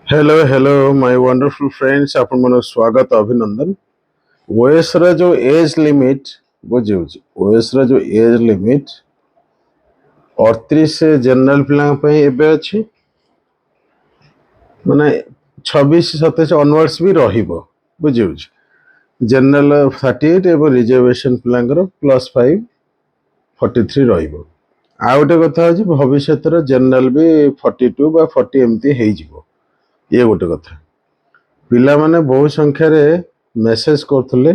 Hello my wonderful friends आपण मन स्वागत अभिनंदन। ओएस रा जो एज लिमिट बुझे ओएस रा जो एज लिमिट 38 जनरल पिला एबे अछि माने 26 27 ऑनवर्ड्स भी रहिबो बुझे जनरल 38 एवं रिजर्वेशन पिलांगर +5 43 रहिबो। आ गोटे कथा अछि भविष्यत जनरल भी 42 बा 40 एमती हेइ जिवो। ये गोटे कथा पिला माने बहु संख्या रे मेसेज करथले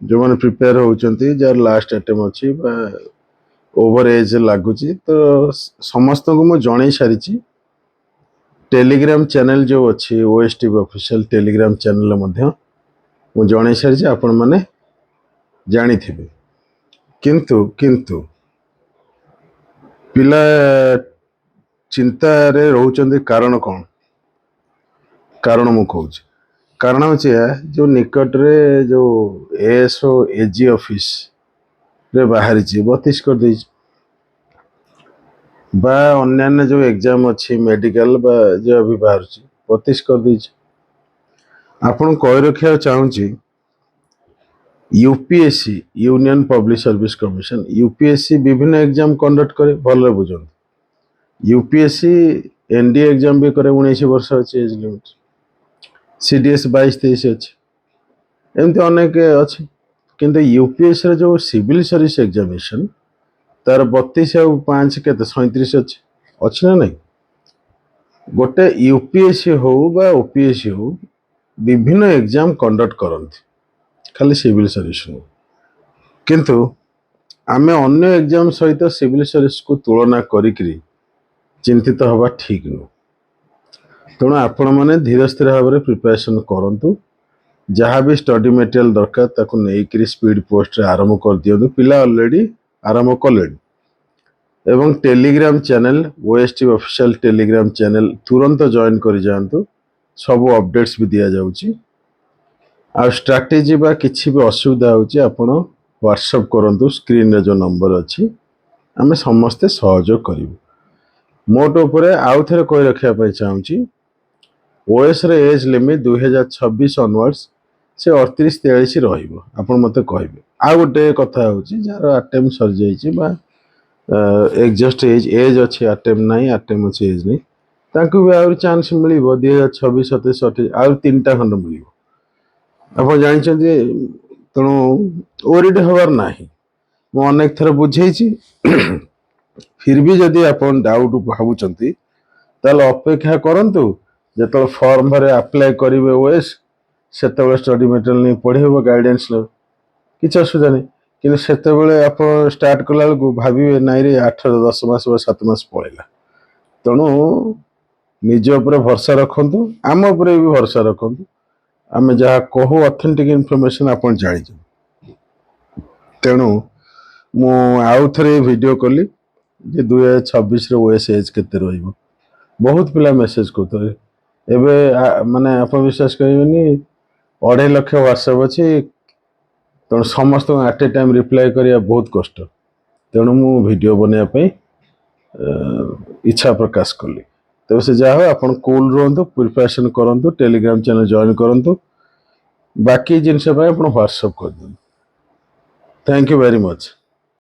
जो माने प्रिपेयर होउचंती जार लास्ट अटेम्प अछि बा ओवर एज लागुची तो समस्त को मु जणै सारिची। टेलीग्राम चैनल जो अच्छी ओएसटी ऑफिशियल टेलीग्राम चैनल मध्य मु जणै सारिची आपण माने जानी थिबे। किंतु किंतु पिला चिंता रे रहउचंती कारण कोन कारण मु कहूँ कारण हूँ जो निकट रे जो एएसओ एजी ऑफिस रे बाहरी 32 कर दी बा अन्य जो एग्जाम अच्छी मेडिकल बा जो अभी बाहर 32 कर दी। आपन कह रखा चाहूँगी UPSC union public service commission UPSC विभिन्न एग्जाम कंडक्ट करे भल बुझे यूपीएससी एनडीए एग्जाम भी करे 19 वर्ष अच्छी एज लिमिट सीडीएस 22-23 अच्छी एमती अनेक अच्छी किंतु यूपीएससी रे जो सिविल सर्विस एग्जामिनेशन तार 32 और 5 के 37 अच्छी ना नहीं गोटे यूपीएससी हो बा ओपीएससी हो विभिन्न एग्जाम कंडक्ट करती खाली सिविल सर्विस हो किंतु आमे अन्य एग्जाम सहित सिविल सर्विस को तुलना करी चिंतित हवा ठीक नु तेणु आपण मैंने धीरे स्थिर भाव में प्रिपरेशन करूँ जहाँ भी स्टडी मटेरियल दरकार ताको नेइकरी स्पीड पोस्ट रे आरंभ कर दियंतु पिला ऑलरेडी आरंभ कले एवं Telegram channel OST official Telegram channel तुरंत जॉइन कर जातु सब अपडेट्स भी दिया जाउची आ स्ट्रैटेजी बा किछि भी असुविधा होची आपण व्हाट्सएप करंतु स्क्रीन रे जो नंबर अछि आमे समस्त सहयोग करिवु। मोट उपरे आउ थरे कहि रखिया पय चाहूची ओएस रे एज लिमिट 2026 ऑनवर्ड्स से 38-43 रहिबो आपण मते कहबे। आ गोटे कथा होची जार अटेम्प्ट सर जाईची बा एग्जस्ट एज अच्छी अटेम्प्ट नहीं अटेम्प्ट अच्छी एज नहीं ताकू भी आउर चांस मिलिबो 2026 27 28 आउर 3टा खंड मिलिबो। आपण जानिछन्ती तणु ओरिड हवार नाही मु अनेक थर बुझेइची फिर भी जदि आपण डाउट भाबुचंती ताले अपेक्षा करंतु जेतल फॉर्म भरे अप्लाई करिवे ओएस सेतबे स्टडी मटेरियल नहीं पढ़ेबो गाइडेंस लो किछ असुविधा नहीं कि सेतबे आप स्टार्ट कला बेलू भाविए नाई रे 8-10 मास 7 मास पड़ेगा तेणु निज उपर भरसा रखु आम उपर भी भरसा रखु आम जहाँ कहू ऑथेंटिक इनफॉरमेशन आप जानी तेणु मु आउ थे वीडियो कली जे 2026 ओएस एज केते रहिबो बहुत पिला मेसेज करते एबे माने आप विश्वास करेंगे 2.5 लाख व्हाट्सएप अच्छी तेणु समस्त एट ए टाइम रिप्लाई करिया बहुत कष्ट तेणु मु वीडियो बनवाई इच्छा प्रकाश कली तेज से जहाँ आप कूल रुहतु प्रिपरेशन करूँ टेलीग्राम चैनल जॉइन करूँ बाकी जिनस व्हाट्सएप कर दिखाँ। Thank you very much.